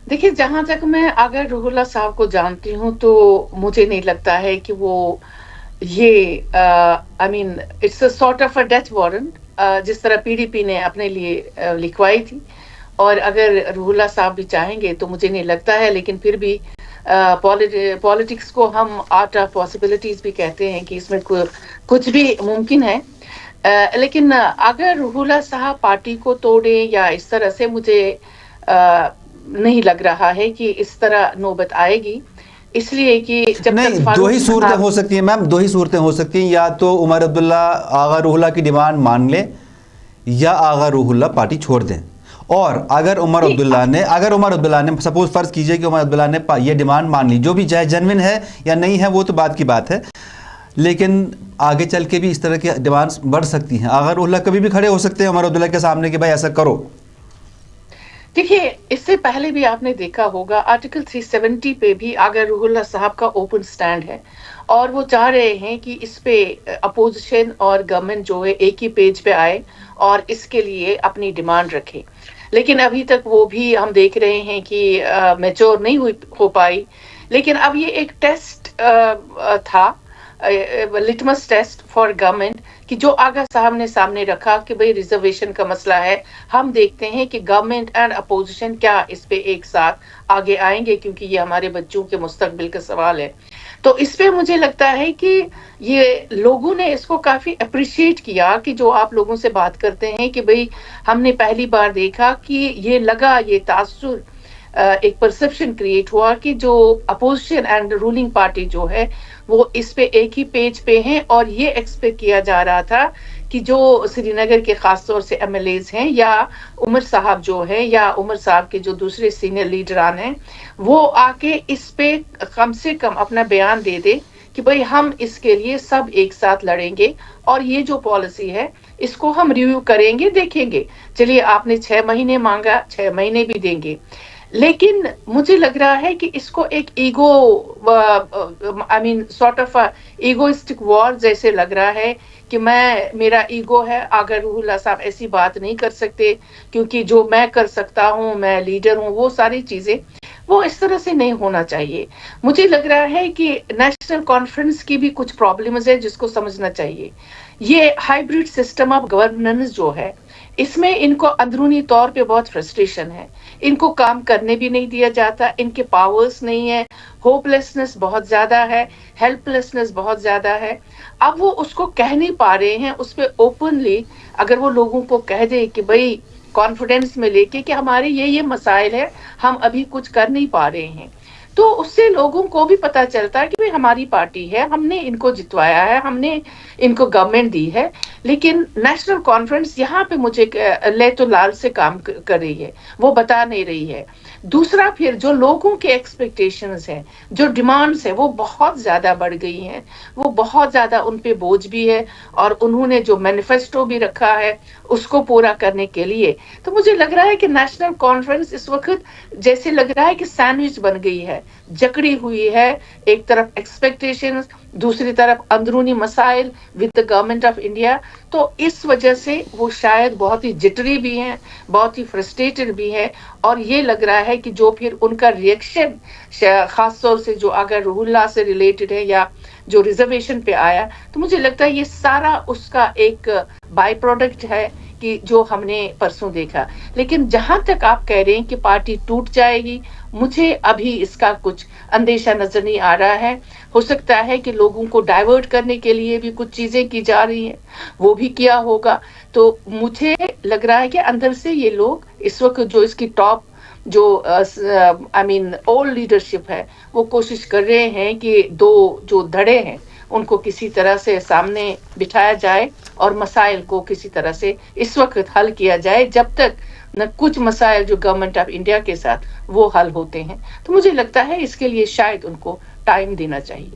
देखिए, जहाँ तक मैं अगर रूहुल्लाह साहब को जानती हूँ, तो मुझे नहीं लगता है कि वो ये I mean it's a sort of a death warrant, जिस तरह पीडीपी ने अपने लिए लिखवाई थी। और अगर रूहुल्लाह साहब भी चाहेंगे तो मुझे नहीं लगता है, लेकिन फिर भी पॉलिटिक्स को हम आर्ट ऑफ पॉसिबिलिटीज भी कहते हैं कि इसमें कुछ भी मुमकिन है। लेकिन अगर रूहुल्लाह साहब पार्टी को तोड़े या इस तरह से, मुझे नहीं लग रहा है कि इस तरह नौबत आएगी, इसलिए कि जब तक नहीं, दो फारूक ही सूरतें साहब। हो सकती हैं मैम, दो ही सूरतें हो सकती हैं। या तो उमर अब्दुल्ला आगा रूहुल्लाह की डिमांड मान ले, या आगा रूहुल्लाह पार्टी छोड़ दें। और अगर उमर अब्दुल्ला ने सपोज फर्ज कीजिए कि उमर अब्दुल्ला ने ये डिमांड मान ली, जो भी चाहे जेन्युइन है या नहीं है वो तो बात की बात है, लेकिन आगे चल के भी इस तरह की डिमांड्स बढ़ सकती हैं। आगा रूहुल्लाह कभी भी खड़े हो सकते हैं उमर अब्दुल्ला के सामने कि भाई ऐसा करो। देखिए, इससे पहले भी आपने देखा होगा, आर्टिकल 370 पे भी अगर रूहुल्लाह साहब का ओपन स्टैंड है और वो चाह रहे हैं कि इस पे अपोजिशन और गवर्नमेंट जो है एक ही पेज पे आए और इसके लिए अपनी डिमांड रखे। लेकिन अभी तक वो भी हम देख रहे हैं कि मैच्योर नहीं हो पाई। लेकिन अब ये एक टेस्ट था, लिटमस टेस्ट फॉर गवर्नमेंट, कि जो आगा साहब ने सामने रखा कि भाई रिजर्वेशन का मसला है, हम देखते हैं कि गवर्नमेंट एंड अपोजिशन क्या इस पे एक साथ आगे आएंगे, क्योंकि ये हमारे बच्चों के मुस्तकबिल का सवाल है। तो इस पे मुझे लगता है कि ये लोगों ने इसको काफी अप्रिशिएट किया, कि जो आप लोगों से बात करते हैं कि भाई हमने पहली बार देखा कि ये लगा, ये तासुर एक परसेप्शन क्रिएट हुआ कि जो अपोजिशन एंड रूलिंग पार्टी जो है वो इस पे एक ही पेज पे हैं। और ये एक्सपेक्ट किया जा रहा था कि जो श्रीनगर के खास तौर से एमएलएज हैं, या उमर साहब जो है, या उमर साहब के जो दूसरे सीनियर लीडरान हैं, वो आके इस पे कम से कम अपना बयान दे दे कि भाई हम इसके लिए सब एक साथ लड़ेंगे, और ये जो पॉलिसी है इसको हम रिव्यू करेंगे, देखेंगे। चलिए, आपने 6 महीने मांगा, 6 महीने भी देंगे। लेकिन मुझे लग रहा है कि इसको एक ego, I mean sort of egoistic war जैसे लग रहा है, कि मेरा ईगो है, अगर रूहुल्लाह साहब ऐसी बात नहीं कर सकते, क्योंकि जो मैं कर सकता हूं, मैं लीडर हूं, वो सारी चीजें, वो इस तरह से नहीं होना चाहिए। मुझे लग रहा है कि नेशनल कॉन्फ्रेंस की भी कुछ प्रॉब्लम्स है जिसको समझना चाहिए। ये हाइब्रिड सिस्टम ऑफ गवर्नेंस जो है, इसमें इनको अंदरूनी तौर पे बहुत फ्रस्ट्रेशन है, इनको काम करने भी नहीं दिया जाता, इनके पावर्स नहीं है, होपलेसनेस बहुत ज्यादा है, हेल्पलेसनेस बहुत ज्यादा है। अब वो उसको कह नहीं पा रहे हैं, उस पर ओपनली अगर वो लोगों को कह दे कि भाई कॉन्फिडेंस में लेके कि हमारे ये मसाइल है, हम अभी कुछ कर नहीं पा रहे हैं, तो उससे लोगों को भी पता चलता है कि भाई हमारी पार्टी है, हमने इनको जितवाया है, हमने इनको गवर्नमेंट दी है। लेकिन नेशनल कॉन्फ्रेंस यहाँ पे मुझे ले तो लाल से काम कर रही है, वो बता नहीं रही है। दूसरा, फिर जो लोगों के एक्सपेक्टेशंस हैं, जो डिमांड्स है, वो बहुत ज्यादा बढ़ गई हैं, वो बहुत ज्यादा उन पे बोझ भी है, और उन्होंने जो मैनिफेस्टो भी रखा है उसको पूरा करने के लिए। तो मुझे लग रहा है कि नेशनल कॉन्फ्रेंस इस वक्त जैसे लग रहा है कि सैंडविच बन गई है, जकड़ी हुई है। एक तरफ एक्सपेक्टेशंस, दूसरी तरफ अंदरूनी मसाइल with the government of India. तो इस वजह से वो शायद बहुत ही जिटरी भी हैं, बहुत ही फ्रस्ट्रेटेड भी है। और ये लग रहा है कि जो फिर उनका रिएक्शन खास तौर से जो अगर रूहुल्लाह से रिलेटेड है या जो रिजर्वेशन पे आया, तो मुझे लगता है ये सारा उसका एक बाय प्रोडक्ट है कि जो हमने परसों देखा। लेकिन जहां तक आप कह रहे हैं कि पार्टी टूट जाएगी, मुझे अभी इसका कुछ अंदेशा नजर नहीं आ रहा है। हो सकता है कि लोगों को डाइवर्ट करने के लिए भी कुछ चीजें की जा रही हैं, वो भी किया होगा। तो मुझे लग रहा है कि अंदर से ये लोग इस वक्त जो इसकी टॉप जो आई मीन ओल्ड लीडरशिप है, वो कोशिश कर रहे हैं कि दो जो धड़े हैं उनको किसी तरह से सामने बिठाया जाए और मसाइल को किसी तरह से इस वक्त हल किया जाए, जब तक न कुछ मसाइल जो गवर्नमेंट ऑफ इंडिया के साथ वो हल होते हैं। तो मुझे लगता है इसके लिए शायद उनको टाइम देना चाहिए।